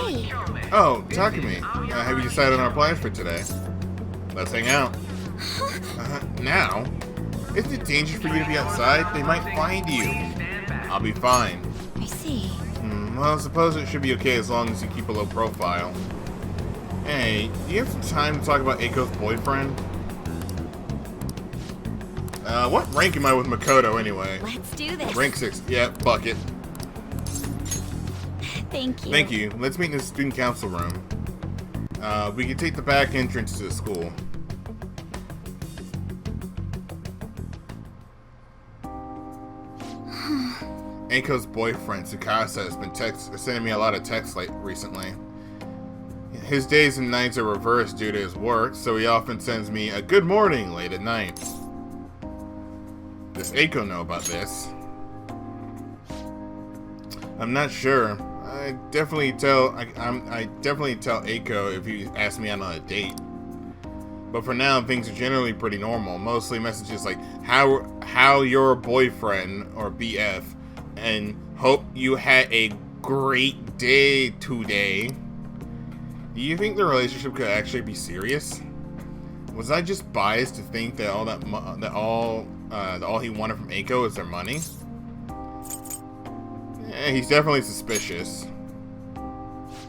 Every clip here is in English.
Hey. Oh, Takumi. Have you decided on our plans for today? Let's hang out. Now? Isn't it dangerous for you to be outside? They might find you. I'll be fine. I see. Well, I suppose it should be okay as long as you keep a low profile. Hey, do you have some time to talk about Aiko's boyfriend? What rank am I with Makoto anyway? Let's do this. Rank 6. Yeah, bucket. Thank you. Thank you. Let's meet in the student council room. We can take the back entrance to the school. Aiko's boyfriend, Tsukasa, has been sending me a lot of texts recently. His days and nights are reversed due to his work, so he often sends me a good morning late at night. Does Aiko know about this? I'm not sure. I definitely tell Aiko if he asks me out on a date. But for now, things are generally pretty normal. Mostly messages like how your boyfriend or BF, and hope you had a great day today. Do you think the relationship could actually be serious? Was I just biased to think that all he wanted from Aiko is their money? Yeah, he's definitely suspicious.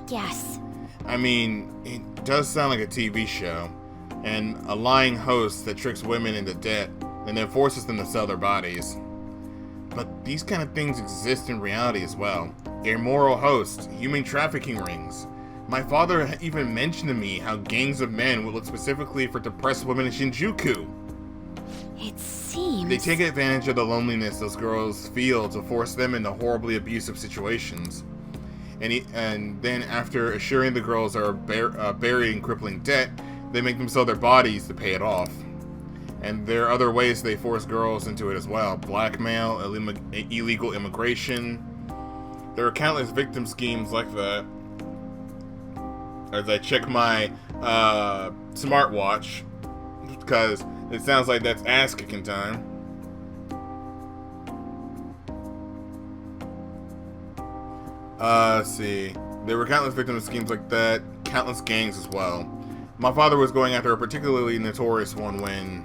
Yes. I mean, it does sound like a TV show, and a lying host that tricks women into debt and then forces them to sell their bodies. But these kind of things exist in reality as well. Immoral hosts, human trafficking rings. My father even mentioned to me how gangs of men would look specifically for depressed women in Shinjuku. It seems... They take advantage of the loneliness those girls feel to force them into horribly abusive situations. And then after assuring the girls are buried in crippling debt, they make them sell their bodies to pay it off. And there are other ways they force girls into it as well. Blackmail, illegal immigration. There are countless victim schemes like that. As I check my smartwatch, because it sounds like that's ass-kicking time. Let's see. There were countless victim schemes like that, countless gangs as well. My father was going after a particularly notorious one when...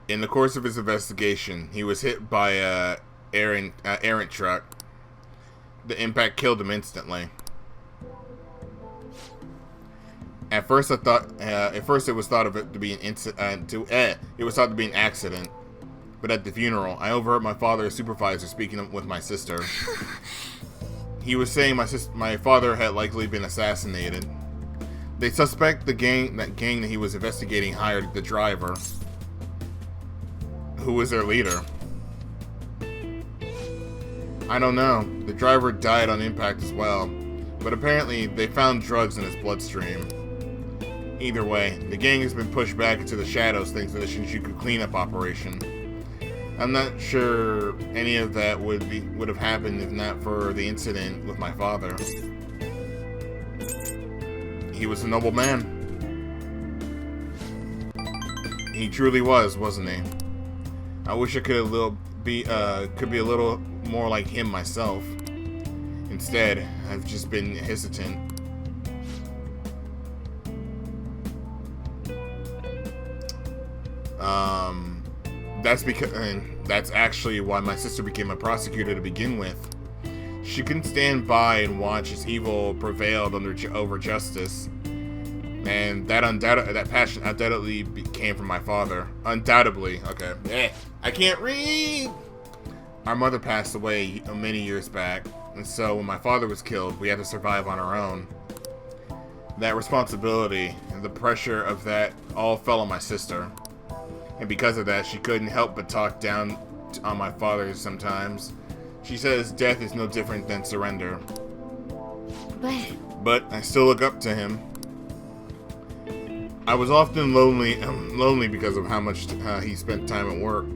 In the course of his investigation, he was hit by a errant truck. The impact killed him instantly. At first, it was thought of it to be it was thought to be an accident. But at the funeral, I overheard my father's supervisor speaking with my sister. He was saying my father had likely been assassinated. They suspect that gang that he was investigating hired the driver. Who was their leader? I don't know. The driver died on impact as well, but apparently they found drugs in his bloodstream. Either way, the gang has been pushed back into the shadows thanks to the Shinjuku cleanup operation. I'm not sure any of that would have happened if not for the incident with my father. He was a noble man. He truly was, wasn't he? I wish I could be a little more like him myself. Instead, I've just been hesitant. That's actually why my sister became a prosecutor to begin with. She couldn't stand by and watch as evil prevailed over justice. And that passion undoubtedly came from my father. Undoubtedly. Okay. I can't read! Our mother passed away many years back, and so when my father was killed, we had to survive on our own. That responsibility and the pressure of that all fell on my sister. And because of that, she couldn't help but talk down on my father sometimes. She says death is no different than surrender. But I still look up to him. I was often lonely because of how much he spent time at work.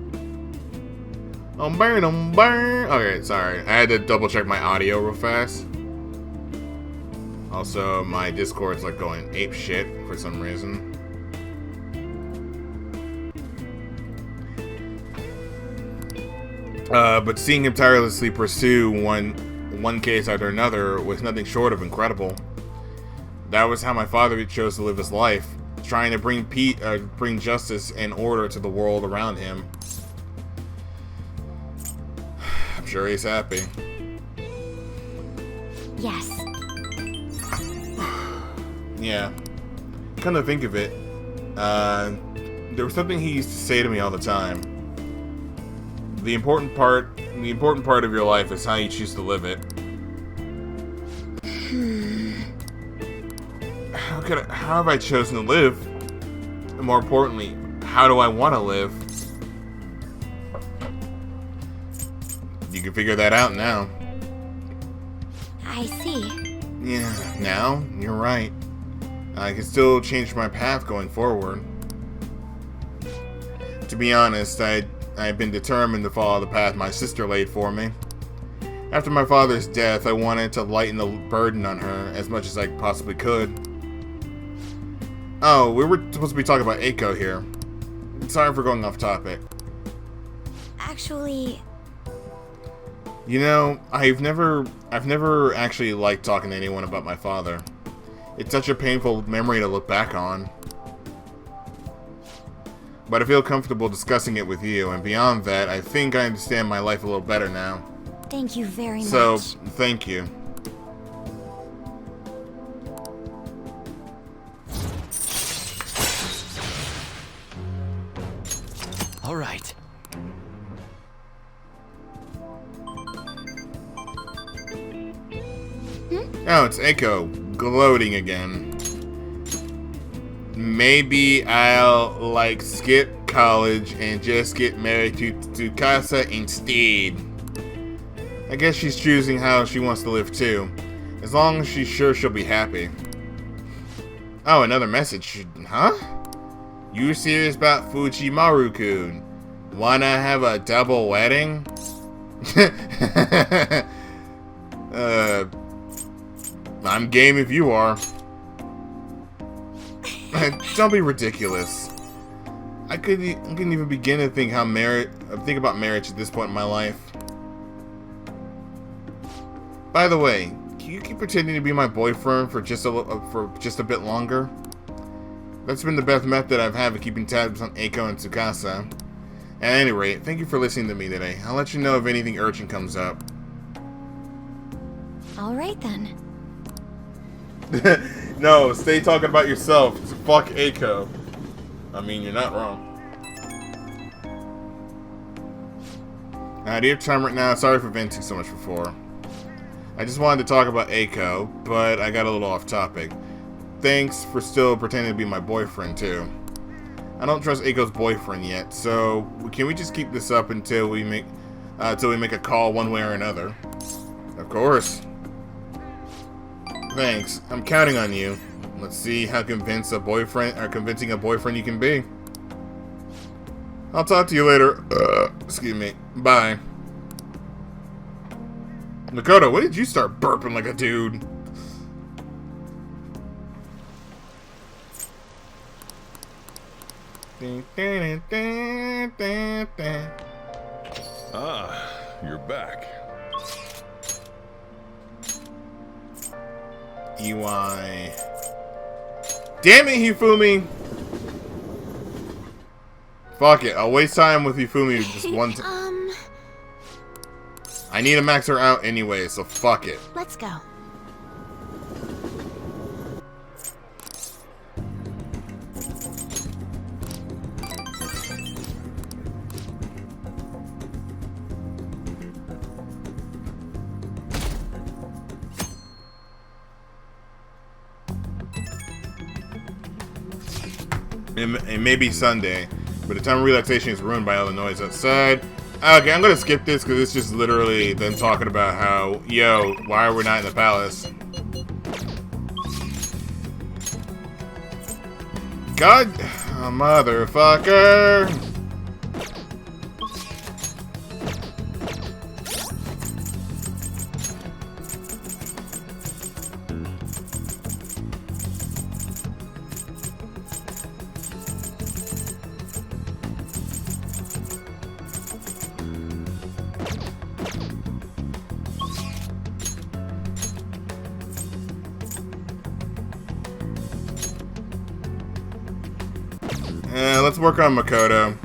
Okay, sorry. I had to double check my audio real fast. Also, my Discord's like going ape shit for some reason. But seeing him tirelessly pursue one case after another was nothing short of incredible. That was how my father chose to live his life, trying to bring justice and order to the world around him. I'm sure he's happy. Yes. Yeah. Come to think of it, there was something he used to say to me all the time. The important part of your life is how you choose to live it. How have I chosen to live? And more importantly, how do I want to live? You can figure that out now. I see. Yeah, now? You're right. I can still change my path going forward. To be honest, I've been determined to follow the path my sister laid for me. After my father's death, I wanted to lighten the burden on her as much as I possibly could. Oh, we were supposed to be talking about Eiko here. Sorry for going off topic. Actually... You know, I've never actually liked talking to anyone about my father. It's such a painful memory to look back on. But I feel comfortable discussing it with you, and beyond that, I think I understand my life a little better now. Thank you very much. So, thank you. All right. Oh, it's Eiko, gloating again. Maybe I'll, skip college and just get married to Tsukasa instead. I guess she's choosing how she wants to live too. As long as she's sure she'll be happy. Oh, another message. Huh? You serious about Fujimaru-kun? Wanna have a double wedding? I'm game if you are. Don't be ridiculous. I couldn't even begin to think about marriage at this point in my life. By the way, can you keep pretending to be my boyfriend for just a bit longer? That's been the best method I've had of keeping tabs on Eiko and Tsukasa. At any rate, thank you for listening to me today. I'll let you know if anything urgent comes up. Alright then. No, stay talking about yourself. Fuck Eiko. I mean, you're not wrong. Do you have time right now? Sorry for venting so much before. I just wanted to talk about Eiko, but I got a little off topic. Thanks for still pretending to be my boyfriend, too. I don't trust Eiko's boyfriend yet, so can we just keep this up until we make a call one way or another? Of course. Thanks. I'm counting on you. Let's see how convincing a boyfriend you can be. I'll talk to you later. Excuse me. Bye. Makoto, when did you start burping like a dude? Ah, you're back. EY. Damn it, Hifumi! Fuck it, I'll waste time with Hifumi just one time. I need to max her out anyway, so fuck it. Let's go. It may be Sunday, but the time of relaxation is ruined by all the noise outside. Okay, I'm gonna skip this because it's just literally them talking about how, yo, why are we not in the palace? God, motherfucker! Let's work on Makoto.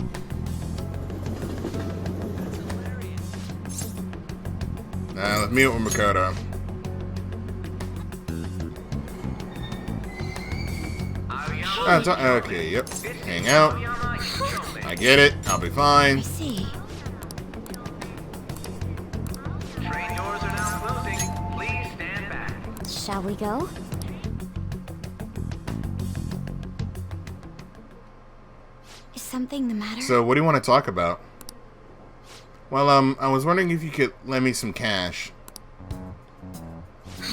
Let's meet with Makoto. Okay, yep. Hang out. I get it. I'll be I fine. see. Train doors are now closing. Please stand back. Shall we go? Is something the matter? So, what do you want to talk about? Well, I was wondering if you could lend me some cash.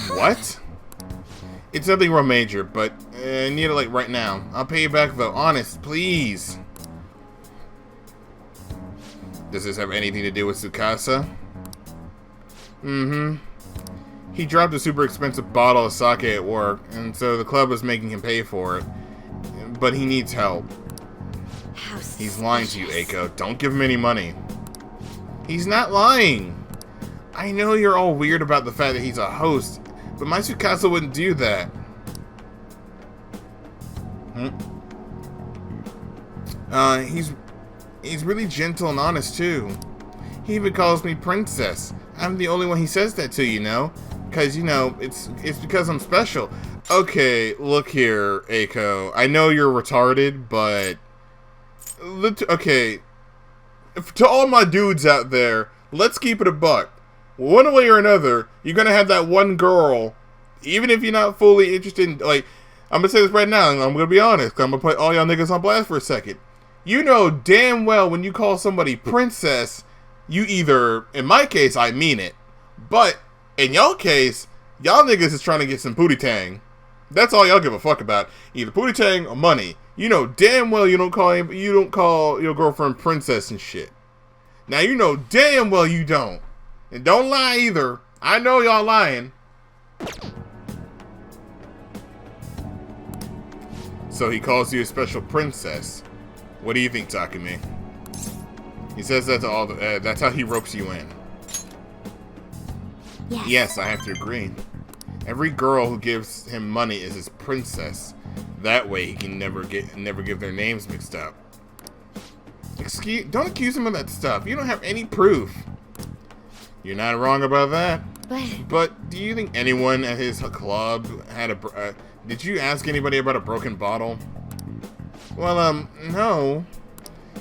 What? It's nothing real major, but I need it like right now. I'll pay you back though. Honest, please. Does this have anything to do with Tsukasa? Mm-hmm. He dropped a super expensive bottle of sake at work, and so the club is making him pay for it. But he needs help. How He's lying to you, suspicious. Eiko. Don't give him any money. He's not lying. I know you're all weird about the fact that he's a host, but my Tsukasa wouldn't do that. He's really gentle and honest too. He even calls me princess. I'm the only one he says that to, you know? Because, you know, it's because I'm special. Okay, look here, Eiko. I know you're retarded, but... Okay. To all my dudes out there, let's keep it a buck. One way or another, you're gonna have that one girl, even if you're not fully interested in, like, I'm gonna say this right now, and I'm gonna be honest, I'm gonna put all y'all niggas on blast for a second. You know damn well when you call somebody princess, you either, in my case, I mean it, but in y'all case, y'all niggas is trying to get some booty tang. That's all y'all give a fuck about, either booty tang or money. You know damn well you don't call your girlfriend princess and shit. Now you know damn well you don't. And don't lie either. I know y'all lying. So he calls you a special princess. What do you think, Takumi? He says that to all the, that's how he ropes you in. Yes. Yes, I have to agree. Every girl who gives him money is his princess. That way he can never give their names mixed up. Don't accuse him of that stuff. You don't have any proof. You're not wrong about that. But do you think anyone at his club had a... did you ask anybody about a broken bottle? Well, no.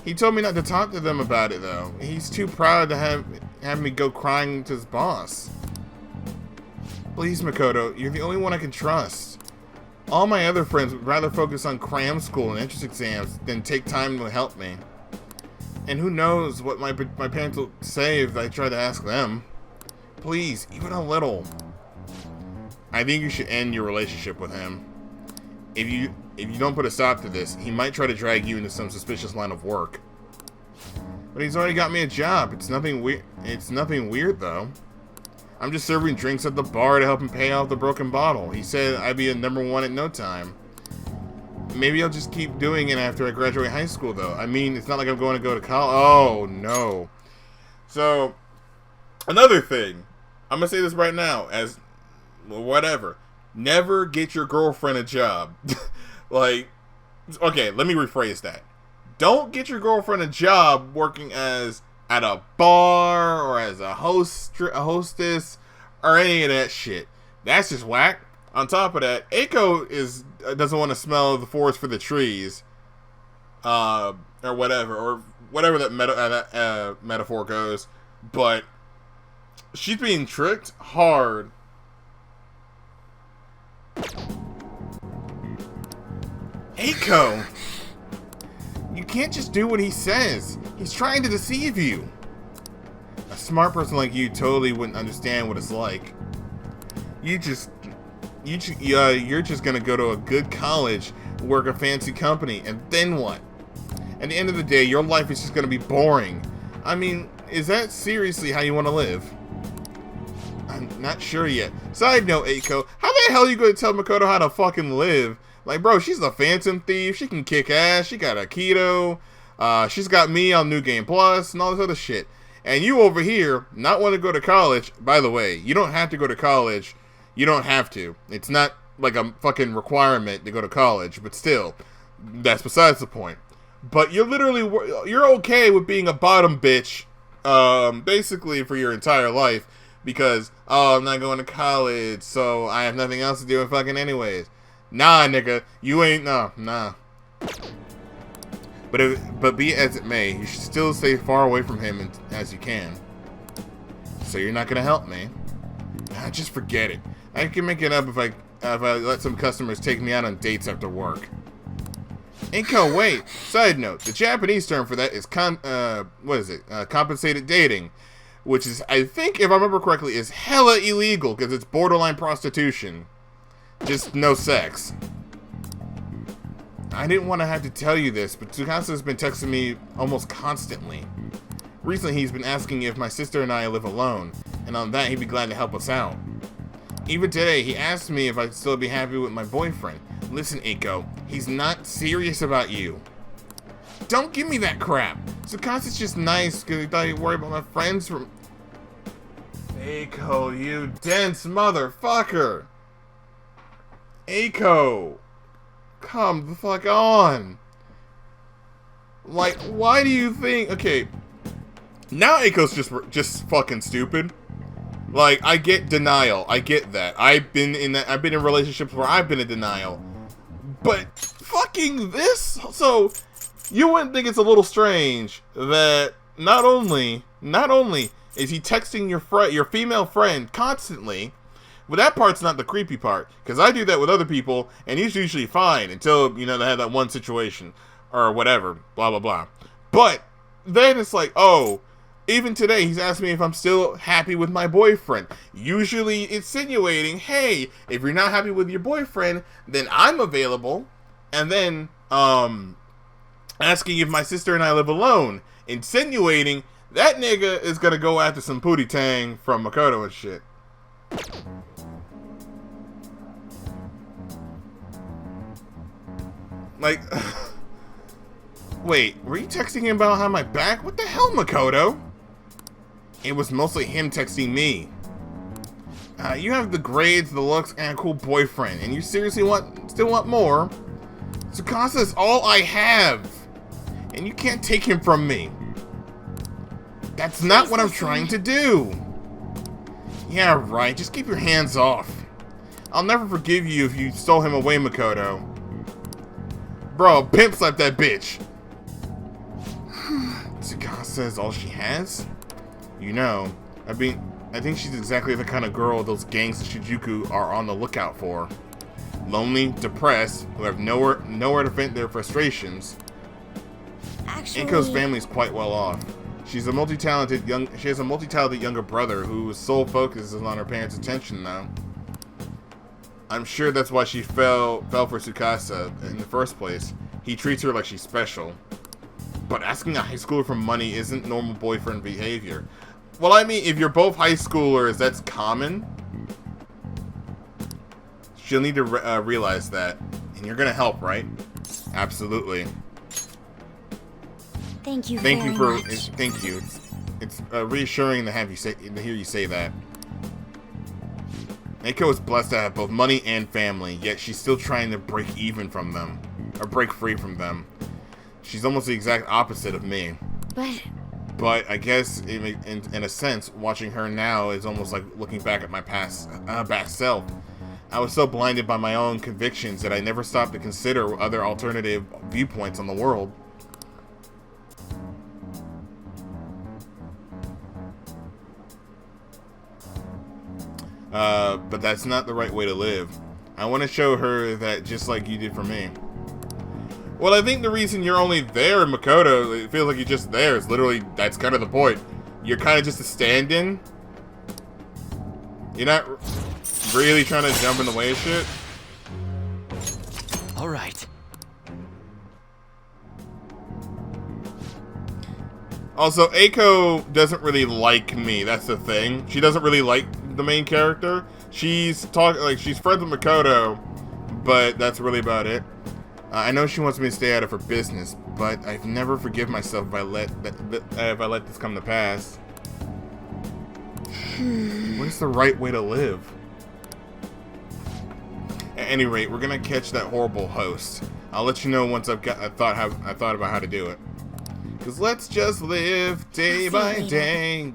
He told me not to talk to them about it, though. He's too proud to have me go crying to his boss. Please, Makoto, you're the only one I can trust. All my other friends would rather focus on cram school and entrance exams than take time to help me. And who knows what my parents will say if I try to ask them. Please, even a little. I think you should end your relationship with him. If you don't put a stop to this, he might try to drag you into some suspicious line of work. But he's already got me a job. It's nothing weird though. I'm just serving drinks at the bar to help him pay off the broken bottle. He said I'd be a #1 in no time. Maybe I'll just keep doing it after I graduate high school, though. I mean, it's not like I'm going to go to college. Oh, no. So, another thing. I'm going to say this right now as whatever. Never get your girlfriend a job. Like, okay, let me rephrase that. Don't get your girlfriend a job working at a bar or as a hostess or any of that shit. That's just whack. On top of that, Eiko doesn't want to smell the forest for the trees, or whatever that metaphor goes. But she's being tricked hard. Eiko, you can't just do what he says. He's trying to deceive you. A smart person like you totally wouldn't understand what it's like. You're just gonna go to a good college, work a fancy company, and then what? At the end of the day, your life is just gonna be boring. I mean, is that seriously how you want to live? I'm not sure yet. Side note, Eiko, how the hell are you gonna tell Makoto how to fucking live? Like, bro, she's a phantom thief. She can kick ass. She got Aikido. She's got me on New Game Plus and all this other shit. And you over here not want to go to college. By the way, you don't have to go to college. You don't have to. It's not like a fucking requirement to go to college, but still, that's besides the point. but you're okay with being a bottom bitch, basically for your entire life because, oh, I'm not going to college, so I have nothing else to do with fucking anyways. Nah, nigga, you ain't, nah. But be it as it may, you should still stay far away from him as you can. So you're not gonna help me? Just forget it. I can make it up if I let some customers take me out on dates after work. Inko, wait. Side note: the Japanese term for that is compensated dating, which is, I think, if I remember correctly, is hella illegal because it's borderline prostitution. Just no sex. I didn't want to have to tell you this, but Tsukasa's been texting me almost constantly. Recently, he's been asking if my sister and I live alone, and on that, he'd be glad to help us out. Even today, he asked me if I'd still be happy with my boyfriend. Listen, Eiko, he's not serious about you. Don't give me that crap. Tsukasa's just nice because he thought he'd worry about my friends from... Eiko, you dense motherfucker. Eiko. Come the fuck on. Like, why do you think... Okay, now Eiko's just fucking stupid. Like, I get denial. I get that. I've been in relationships where I've been in denial. But fucking this? So, you wouldn't think it's a little strange that not only is he texting your female friend constantly. Well, that part's not the creepy part, because I do that with other people, and he's usually fine until, you know, they have that one situation, or whatever, blah, blah, blah. But then it's like, oh, even today, he's asked me if I'm still happy with my boyfriend, usually insinuating, hey, if you're not happy with your boyfriend, then I'm available, and then, asking if my sister and I live alone, insinuating that nigga is gonna go after some pootie tang from Makoto and shit. Like, wait, were you texting him about how my back? What the hell, Makoto? It was mostly him texting me. You have the grades, the looks, and a cool boyfriend, and you seriously still want more? Tsukasa's all I have, and you can't take him from me. That's not what I'm trying to do. Yeah, right, just keep your hands off. I'll never forgive you if you stole him away, Makoto. Bro, pimp slap that bitch. Tsukasa is all she has? You know, I think she's exactly the kind of girl those gangs in Shinjuku are on the lookout for. Lonely, depressed, who have nowhere to vent their frustrations. Actually... Inko's family is quite well off. She has a multi-talented younger brother whose sole focus is on her parents' attention now. I'm sure that's why she fell for Tsukasa in the first place. He treats her like she's special. But asking a high schooler for money isn't normal boyfriend behavior. Well, I mean, if you're both high schoolers, that's common. She'll need to realize that. And you're gonna help, right? Absolutely. Thank you Thank you. It's reassuring to hear you say that. Eiko is blessed to have both money and family, yet she's still trying to break free from them. She's almost the exact opposite of me. But I guess, in a sense, watching her now is almost like looking back at my past self. I was so blinded by my own convictions that I never stopped to consider other alternative viewpoints on the world. But that's not the right way to live. I want to show her that just like you did for me. Well, I think the reason you're only there, Makoto, it feels like you're just there. It's literally, that's kind of the point. You're kind of just a stand-in. You're not really trying to jump in the way of shit. All right. Also, Eiko doesn't really like me. That's the thing. She doesn't really like the main character. She's she's friends with Makoto, but that's really about it. I know she wants me to stay out of her business, but I've never forgive myself if I let this come to pass. What is the right way to live? At any rate, we're gonna catch that horrible host. I'll let you know once I thought about how to do it. Cause let's just live day by day.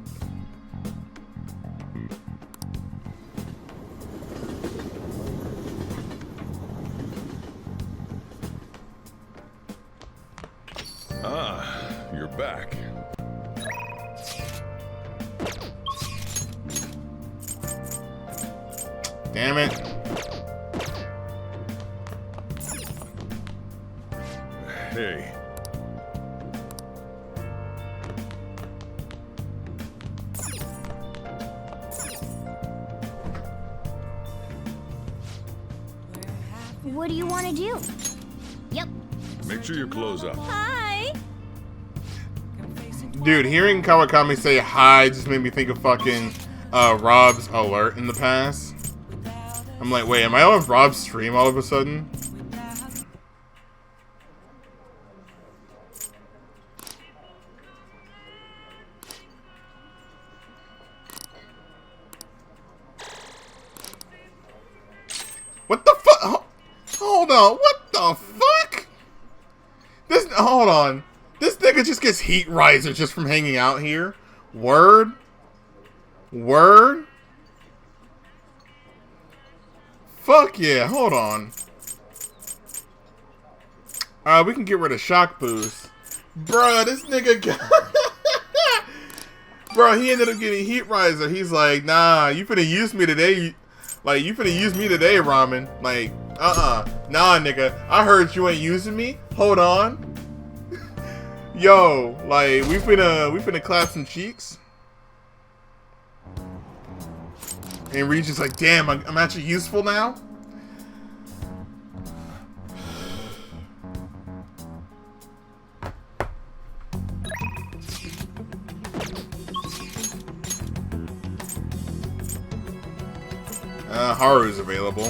Ah, you're back. Damn it. Hey. What do you want to do? Yep. Make sure your clothes up. Hi. Dude, hearing Kawakami say hi just made me think of fucking Rob's alert in the past. I'm like, wait, am I on Rob's stream all of a sudden? What the fuck? Hold on, what the fuck? Hold on. This nigga just gets heat riser just from hanging out here? Word? Word? Fuck yeah, hold on. We can get rid of shock boost. Bruh, this nigga got... Bro, he ended up getting heat riser. He's like, nah, you finna use me today. Like, you finna use me today, Ramen. Like, nah, nigga. I heard you ain't using me. Hold on. Yo, like, we finna clap some cheeks. And Regis like, damn, I'm actually useful now. Haru's available.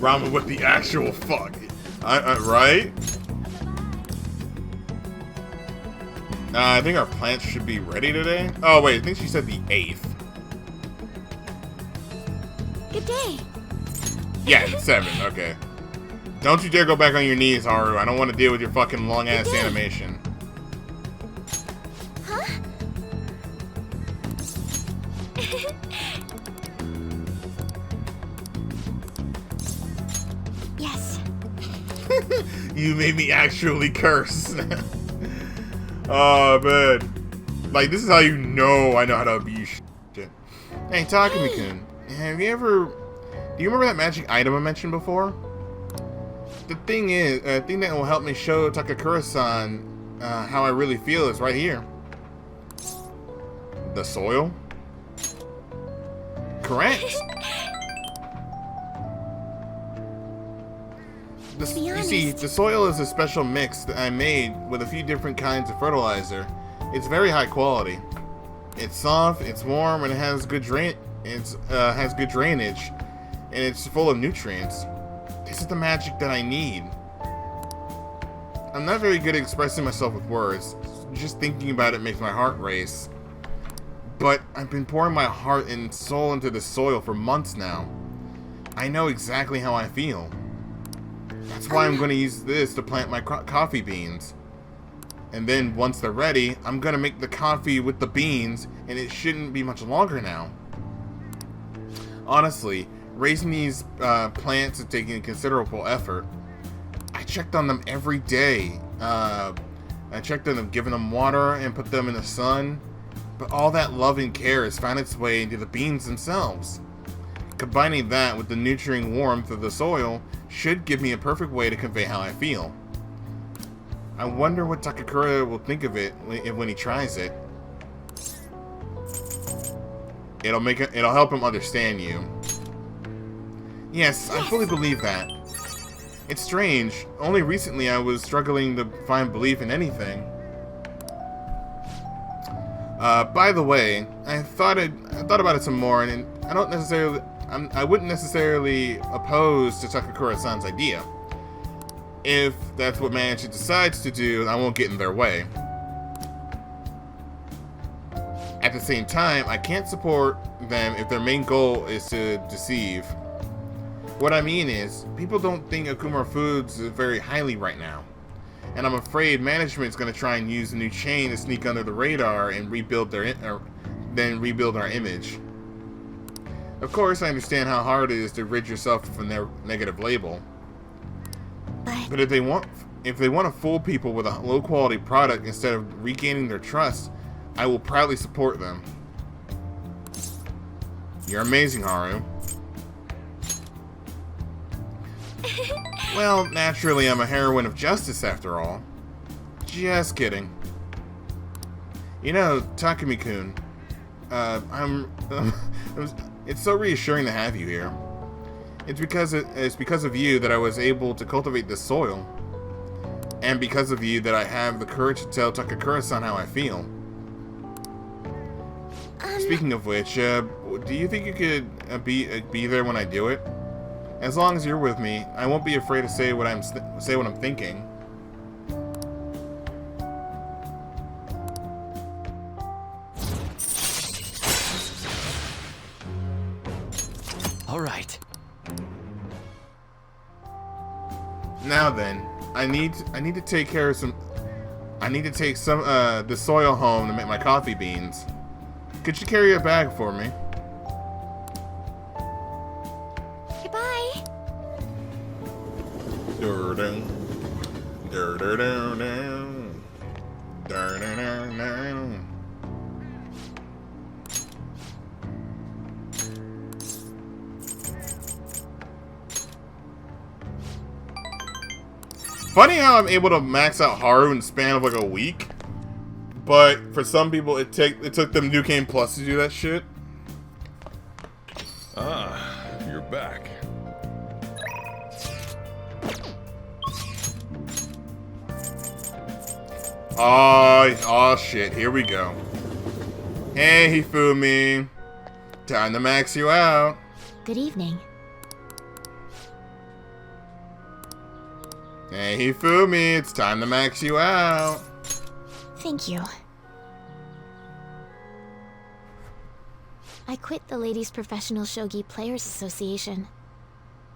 Ramen with the actual fuck. Right? I think our plants should be ready today. Oh, wait. I think she said the 8th. Good day. Yeah, it's 7. Okay. Don't you dare go back on your knees, Haru. I don't want to deal with your fucking long-ass animation. Huh? Yes. You made me actually curse. Oh, man. Like, this is how you know I know how to abuse shit. Hey, Takumi-kun. Have you ever... Do you remember that magic item I mentioned before? The thing is, thing that will help me show Takakura-san how I really feel is right here. The soil? Correct. You see, the soil is a special mix that I made with a few different kinds of fertilizer. It's very high quality. It's soft, it's warm, and it has good drainage, and it's full of nutrients. This is the magic that I need. I'm not very good at expressing myself with words. Just thinking about it makes my heart race. But I've been pouring my heart and soul into the soil for months now. I know exactly how I feel. That's why I'm going to use this to plant my coffee beans. And then once they're ready, I'm going to make the coffee with the beans, and it shouldn't be much longer now. Honestly, raising these plants is taking considerable effort. I checked on them every day. I checked on them, giving them water and put them in the sun. But all that love and care has found its way into the beans themselves. Combining that with the nurturing warmth of the soil should give me a perfect way to convey how I feel. I wonder what Takakura will think of it when he tries it. It'll help him understand you. Yes, I fully believe that. It's strange. Only recently I was struggling to find belief in anything. By the way, I thought about it some more, and I wouldn't necessarily oppose to Takakura-san's idea. If that's what management decides to do, I won't get in their way. At the same time, I can't support them if their main goal is to deceive. What I mean is, people don't think Akuma Foods is very highly right now. And I'm afraid management's going to try and use the new chain to sneak under the radar and rebuild rebuild our image. Of course, I understand how hard it is to rid yourself of a negative label. But if they want to fool people with a low-quality product instead of regaining their trust, I will proudly support them. You're amazing, Haru. Well, naturally, I'm a heroine of justice after all. Just kidding. You know, Takumi-kun, it's so reassuring to have you here. It's because of you that I was able to cultivate this soil. And because of you that I have the courage to tell Takakura-san how I feel. Speaking of which, do you think you could be there when I do it? As long as you're with me, I won't be afraid to say what I'm thinking. All right. Now then, I need to take care of some. I need to take some the soil home to make my coffee beans. Could you carry a bag for me? Goodbye. Funny how I'm able to max out Haru in the span of like a week, but for some people it took them New Game Plus to do that shit. Ah, you're back. Oh shit, here we go. Hey Hifumi, time to max you out. Good evening. Hey Hifumi, it's time to max you out. Thank you. I quit the Ladies Professional Shogi Players Association.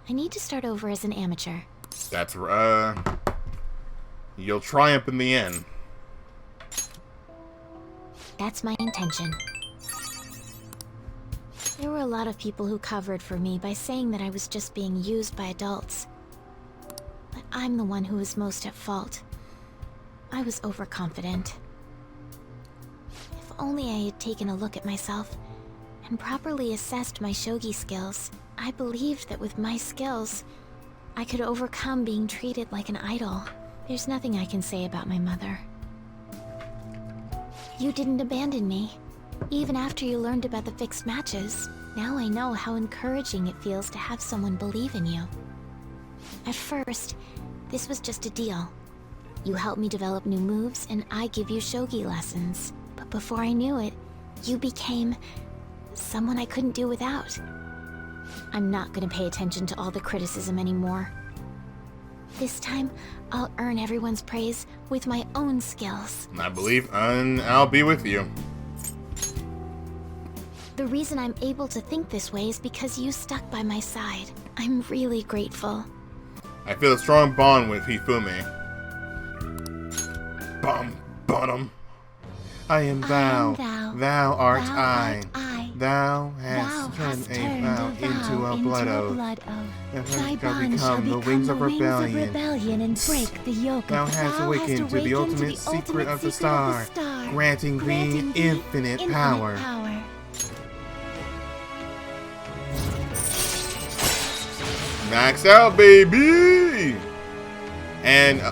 I need to start over as an amateur. That's you'll triumph in the end. That's my intention. There were a lot of people who covered for me by saying that I was just being used by adults. But I'm the one who was most at fault. I was overconfident. If only I had taken a look at myself and properly assessed my shogi skills, I believed that with my skills, I could overcome being treated like an idol. There's nothing I can say about my mother. You didn't abandon me, even after you learned about the fixed matches. Now I know how encouraging it feels to have someone believe in you. At first, this was just a deal. You help me develop new moves, and I give you shogi lessons. But before I knew it, you became someone I couldn't do without. I'm not gonna pay attention to all the criticism anymore. This time, I'll earn everyone's praise with my own skills. I believe, and I'll be with you. The reason I'm able to think this way is because you stuck by my side. I'm really grateful. I feel a strong bond with Hifumi. Bottom. I am thou. Thou art I. Thou hast turned a vow into a blood oath. Thy bond shall become the wings of rebellion and break the yoke. Thou hast awakened to the ultimate secret of the star, granting thee infinite power. Max out, baby! And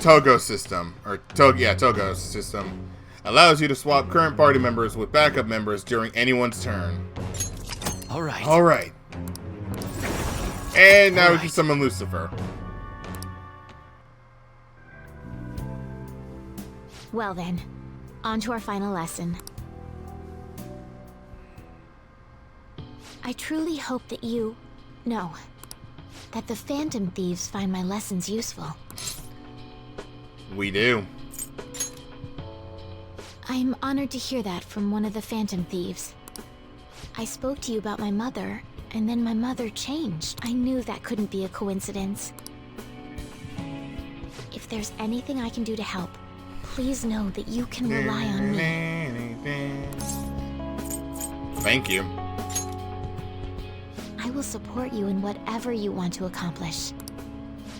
Togo system, Togo system allows you to swap current party members with backup members during anyone's turn. All right. All right. And now we can summon Lucifer. Well then, on to our final lesson. I truly hope that that the Phantom Thieves find my lessons useful. We do. I'm honored to hear that from one of the Phantom Thieves. I spoke to you about my mother, and then my mother changed. I knew that couldn't be a coincidence. If there's anything I can do to help, please know that you can rely on me. Thank you. I will support you in whatever you want to accomplish.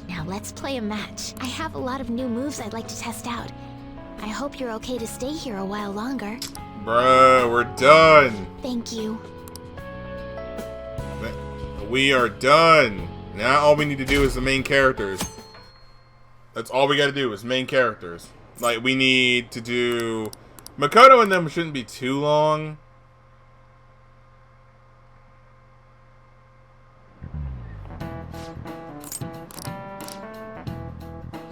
Now let's play a match. I have a lot of new moves I'd like to test out. I hope you're okay to stay here a while longer. Bruh, we're done. Thank you. We are done. Now all we need to do is the main characters. That's all we gotta do is main characters. Like, we need to do... Makoto and them shouldn't be too long.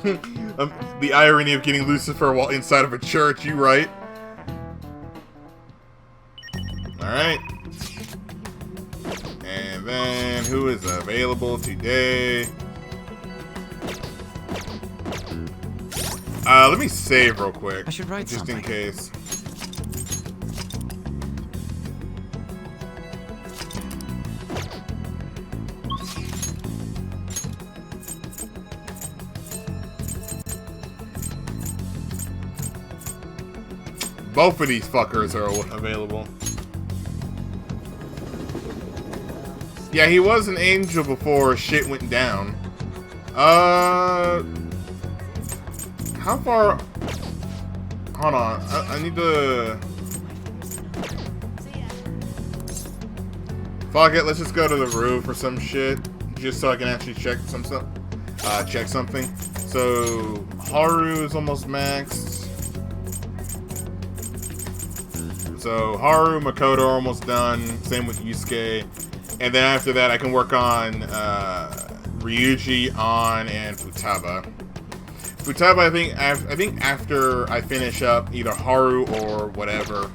The irony of getting Lucifer while inside of a church, you right. Alright. And then, who is available today? Let me save real quick. I should write just something. in case. Both of these fuckers are available. Yeah, he was an angel before shit went down. How far... Hold on. I need to... Fuck it, let's just go to the roof or some shit. Just so I can actually check some stuff. Check something. So, Haru is almost maxed. So, Haru, Makoto are almost done. Same with Yusuke. And then after that, I can work on Ryuji, An, and Futaba. Futaba, I think after I finish up either Haru or whatever.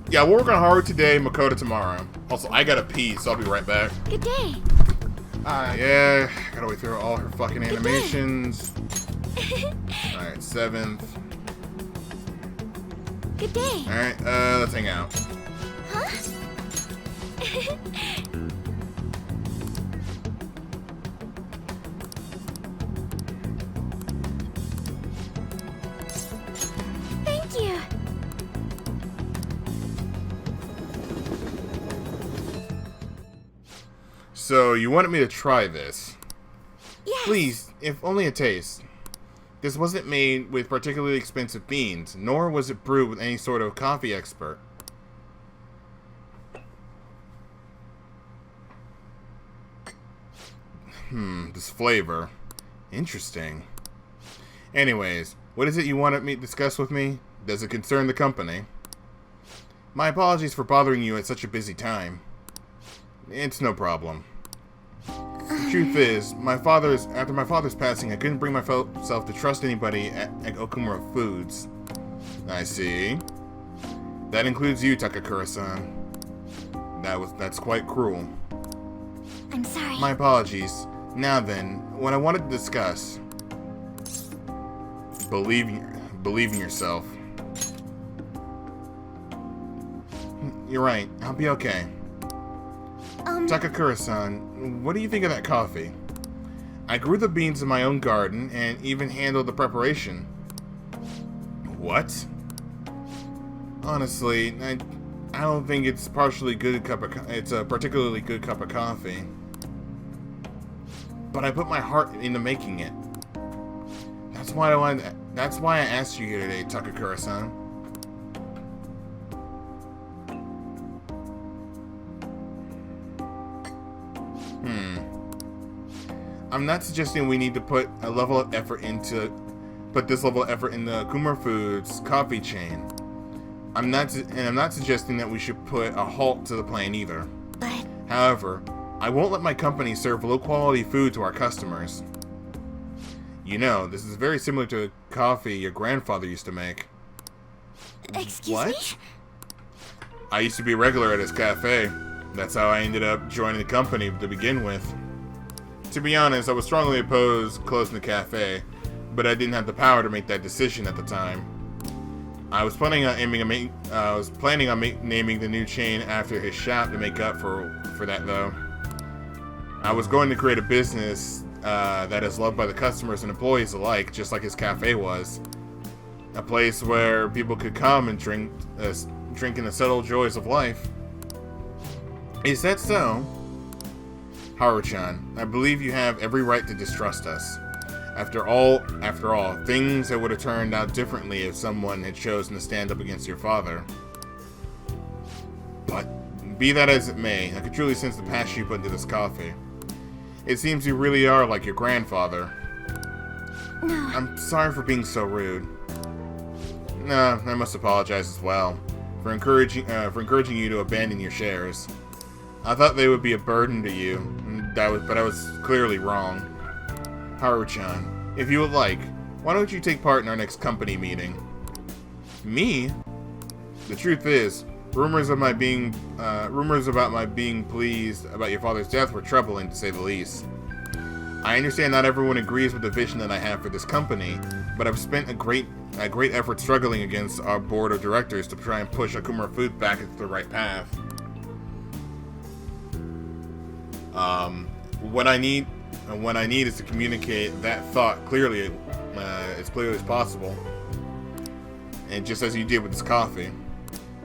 Yeah, we'll work on Haru today, Makoto tomorrow. Also, I gotta pee, so I'll be right back. Good day. Yeah, gotta wait through all her fucking animations. Alright, 7th. Good day. Alright, let's hang out. Huh? Thank you. So, you wanted me to try this. Yes. Please, if only a taste. This wasn't made with particularly expensive beans, nor was it brewed with any sort of coffee expert. This flavor. Interesting. Anyways, what is it you wanted me to discuss with me? Does it concern the company? My apologies for bothering you at such a busy time. It's no problem. The truth is, after my father's passing, I couldn't bring myself to trust anybody at Okumura Foods. I see. That includes you, Takakura-san. That's quite cruel. I'm sorry. My apologies. Now then, what I wanted to discuss. Believe in yourself. You're right. I'll be okay. Takakura-san, what do you think of that coffee? I grew the beans in my own garden and even handled the preparation. What? Honestly, I don't think it's a particularly good cup of coffee. But I put my heart into making it. That's why I asked you here today, Takakura-san. I'm not suggesting we need to put this level of effort in the Okumura Foods coffee chain. I'm not suggesting that we should put a halt to the plan either. But However, I won't let my company serve low-quality food to our customers. You know, this is very similar to the coffee your grandfather used to make. excuse me? I used to be a regular at his cafe. That's how I ended up joining the company to begin with. To be honest, I was strongly opposed closing the cafe, but I didn't have the power to make that decision at the time. I was planning on naming the new chain after his shop to make up for that, though. I was going to create a business that is loved by the customers and employees alike, just like his cafe was. A place where people could come and drink in the subtle joys of life. Is that so? Haru-chan, I believe you have every right to distrust us. After all, things that would have turned out differently if someone had chosen to stand up against your father. But, be that as it may, I could truly sense the passion you put into this coffee. It seems you really are like your grandfather. No. I'm sorry for being so rude. No, I must apologize as well for encouraging you to abandon your shares. I thought they would be a burden to you, but I was clearly wrong. Haru-chan, if you would like, why don't you take part in our next company meeting? Me? The truth is, rumors about my being pleased about your father's death were troubling, to say the least. I understand not everyone agrees with the vision that I have for this company, but I've spent a great effort struggling against our board of directors to try and push Akumura Food back into the right path. What I need is to communicate that thought clearly, as clearly as possible, and just as you did with this coffee.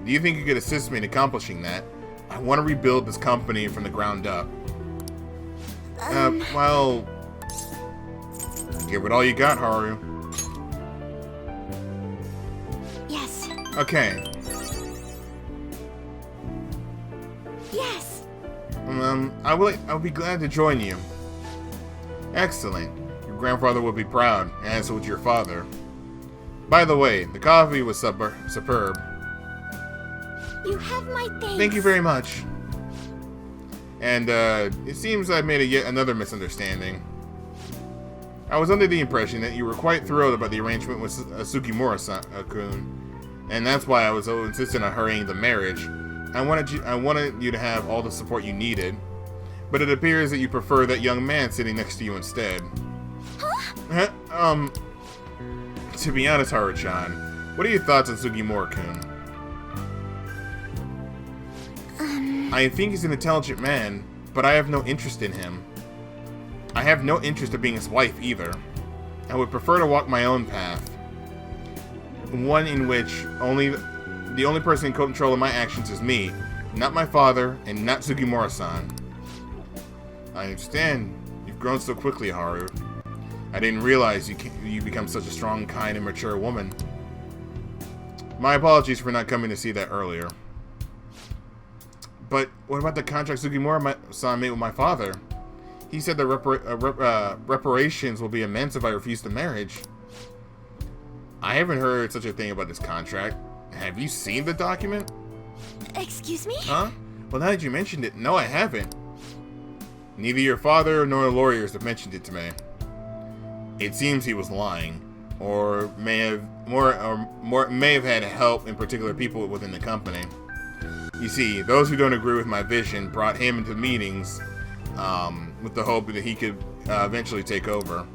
Do you think you could assist me in accomplishing that? I want to rebuild this company from the ground up. Well, give it all you got, Haru. Yes. Okay. Yes. I'll be glad to join you. Excellent. Your grandfather will be proud, as would your father. By the way, the coffee was superb. You have my thanks. Thank you very much. And, it seems I made yet another misunderstanding. I was under the impression that you were quite thrilled about the arrangement with Sugimura-kun, and that's why I was so insistent on hurrying the marriage. I wanted you to have all the support you needed, but it appears that you prefer that young man sitting next to you instead. Huh? To be honest, Haru-chan, what are your thoughts on Sugimura-kun? I think he's an intelligent man, but I have no interest in him. I have no interest in being his wife either. I would prefer to walk my own path. One in which the only person in control of my actions is me, not my father, and not Sugimura-san. I understand. You've grown so quickly, Haru. I didn't realize you become such a strong, kind, and mature woman. My apologies for not coming to see that earlier. But what about the contract Sugimura-san made with my father? He said the reparations will be immense if I refuse the marriage. I haven't heard such a thing about this contract. Have you seen the document? Excuse me? Huh? Well, now that you mentioned it, no, I haven't. Neither your father nor the lawyers have mentioned it to me. It seems he was lying, or may have had help in particular people within the company. You see, those who don't agree with my vision brought him into meetings with the hope that he could eventually take over.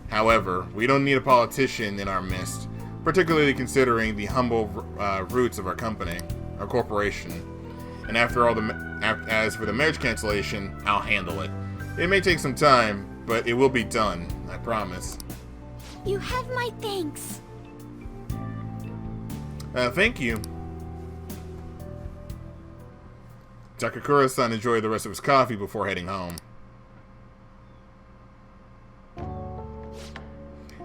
However, we don't need a politician in our midst, particularly considering the humble roots of our corporation. And after all, as for the marriage cancellation, I'll handle it. It may take some time, but it will be done, I promise. You have my thanks. Thank you. Takakura-san enjoyed the rest of his coffee before heading home.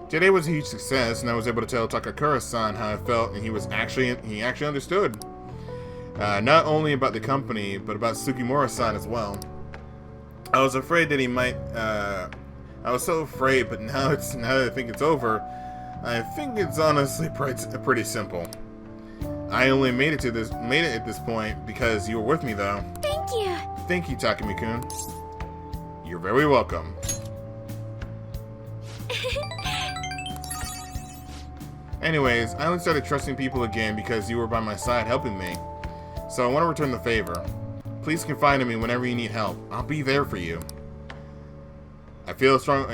Today was a huge success, and I was able to tell Takakura-san how I felt, and he actually understood. Not only about the company, but about Sugimura-san as well. I was afraid that he might. I was so afraid, but now that I think it's over, I think it's honestly pretty simple. I only made it at this point because you were with me, though. Thank you. Thank you, Takumi-kun. You're very welcome. Anyways, I only started trusting people again because you were by my side helping me. So I want to return the favor. Please confide in me whenever you need help. I'll be there for you. I feel strong.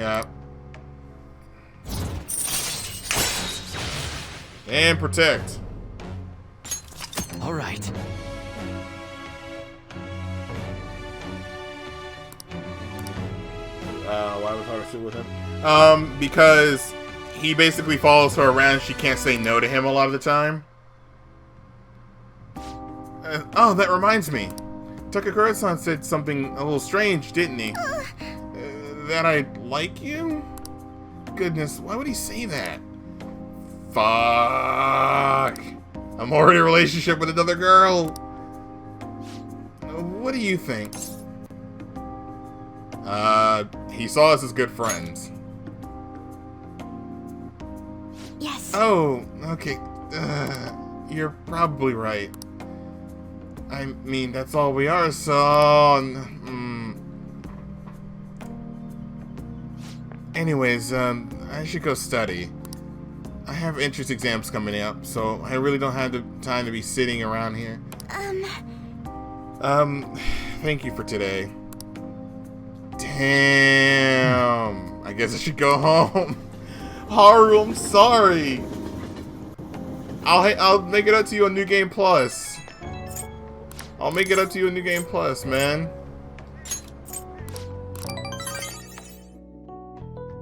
And protect. All right. Why was Harusu with him? Because he basically follows her around. She can't say no to him a lot of the time. Oh, that reminds me. Takakura-san said something a little strange, didn't he? That I like you? Goodness, why would he say that? Fuck. I'm already in a relationship with another girl. What do you think? He saw us as good friends. Yes. Oh, okay. You're probably right. I mean, that's all we are, so... Anyways, I should go study. I have entrance exams coming up, so I really don't have the time to be sitting around here. Thank you for today. Damn. I guess I should go home. Haru, I'm sorry. I'll make it up to you on New Game Plus. I'll make it up to you in New Game Plus, man.